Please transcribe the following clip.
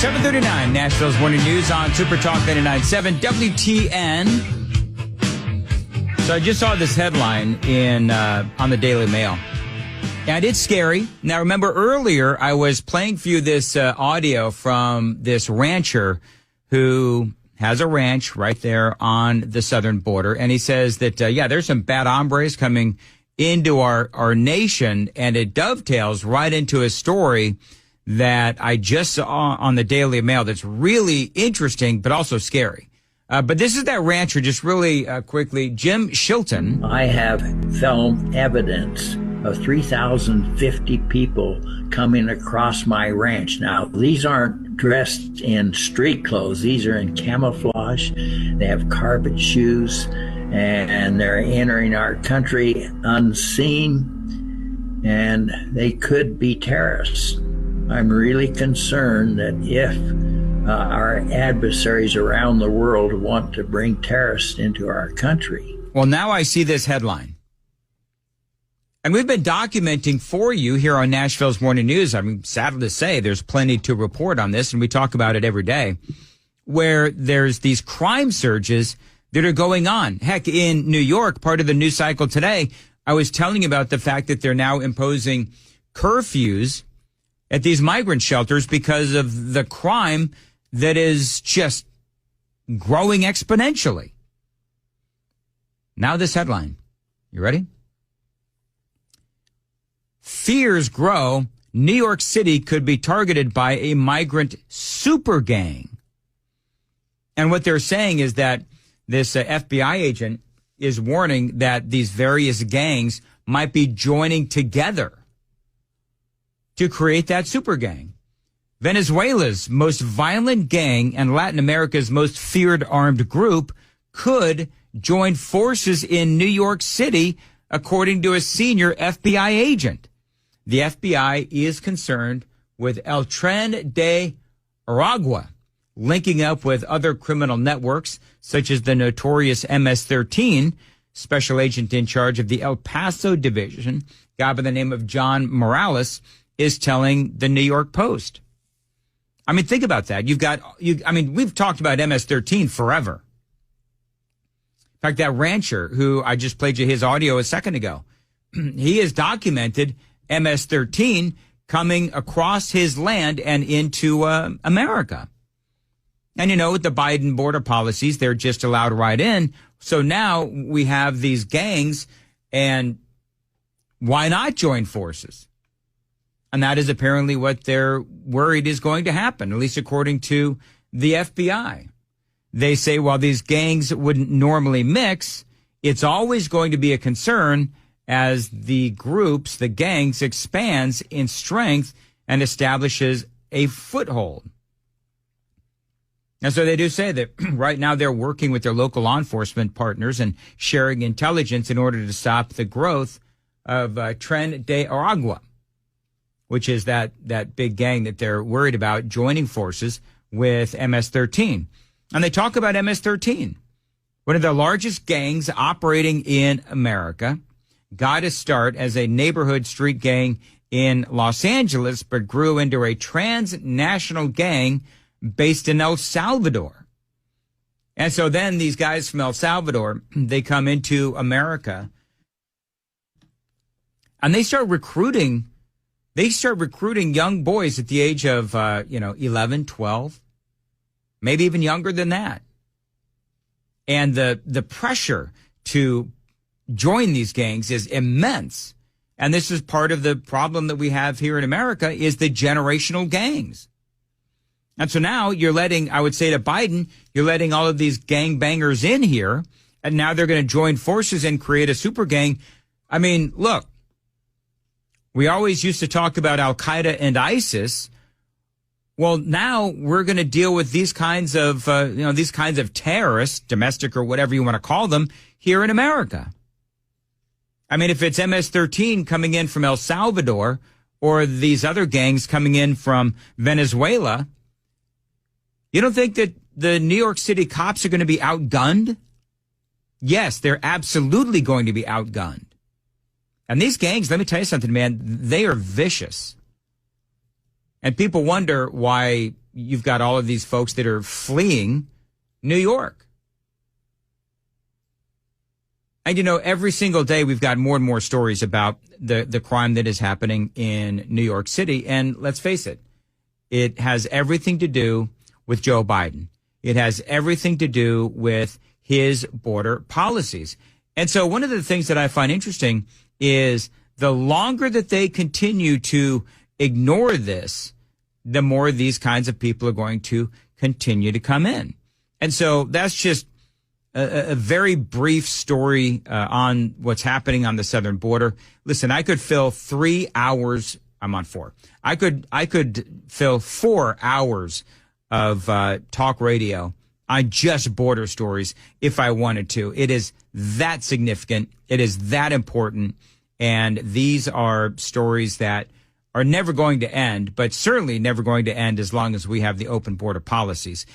7:39, Nashville's Morning News on Super Talk 99.7 WTN. So I just saw this headline on the Daily Mail, and it's scary. Now, remember earlier I was playing for you this audio from this rancher who has a ranch right there on the southern border, and he says that there's some bad hombres coming into our nation, and it dovetails right into a story that I just saw on the Daily Mail that's really interesting, but also scary. But this is that rancher, just really quickly, Jim Shilton. I have film evidence of 3,050 people coming across my ranch. Now, these aren't dressed in street clothes. These are in camouflage. They have carpet shoes, and they're entering our country unseen, and they could be terrorists. I'm really concerned that if our adversaries around the world want to bring terrorists into our country. Well, now I see this headline. And we've been documenting for you here on Nashville's Morning News. I'm sad to say there's plenty to report on this, and we talk about it every day, where there's these crime surges that are going on. Heck, in New York, part of the news cycle today, I was telling you about the fact that they're now imposing curfews at these migrant shelters because of the crime that is just growing exponentially. Now this headline. You ready? Fears grow. New York City could be targeted by a migrant super gang. And what they're saying is that this FBI agent is warning that these various gangs might be joining together to create that super gang. Venezuela's most violent gang and Latin America's most feared armed group could join forces in New York City, according to a senior FBI agent. The FBI is concerned with El Tren de Aragua linking up with other criminal networks, such as the notorious MS-13. Special agent in charge of the El Paso division, a guy by the name of John Morales, is telling the New York Post. I mean, think about that. We've talked about MS-13 forever. In fact, that rancher who I just played you his audio a second ago, he has documented MS-13 coming across his land and into America. And, with the Biden border policies, they're just allowed right in. So now we have these gangs, and why not join forces? And that is apparently what they're worried is going to happen, at least according to the FBI. They say while these gangs wouldn't normally mix, it's always going to be a concern as the gangs expands in strength and establishes a foothold. And so they do say that right now they're working with their local law enforcement partners and sharing intelligence in order to stop the growth of Tren de Aragua, which is that big gang that they're worried about joining forces with MS-13. And they talk about MS-13, one of the largest gangs operating in America, got its start as a neighborhood street gang in Los Angeles, but grew into a transnational gang based in El Salvador. And so then these guys from El Salvador, they come into America and they start recruiting young boys at the age of, 11, 12, maybe even younger than that. And the pressure to join these gangs is immense. And this is part of the problem that we have here in America is the generational gangs. And so now I would say to Biden, you're letting all of these gangbangers in here, and now they're going to join forces and create a super gang. I mean, look, we always used to talk about Al-Qaeda and ISIS. Well, now we're going to deal with these kinds of terrorists, domestic or whatever you want to call them, here in America. I mean, if it's MS-13 coming in from El Salvador or these other gangs coming in from Venezuela, you don't think that the New York City cops are going to be outgunned? Yes, they're absolutely going to be outgunned. And these gangs, let me tell you something, man, they are vicious. And people wonder why you've got all of these folks that are fleeing New York. And, every single day we've got more and more stories about the crime that is happening in New York City. And let's face it, it has everything to do with Joe Biden. It has everything to do with his border policies. And so one of the things that I find interesting is the longer that they continue to ignore this, the more these kinds of people are going to continue to come in. And so that's just a very brief story on what's happening on the southern border. Listen, I could fill 3 hours. I'm on 4. I could fill 4 hours of talk radio on just border stories if I wanted to. It is that significant. It is that important. And these are stories that are never going to end, but certainly never going to end as long as we have the open border policies.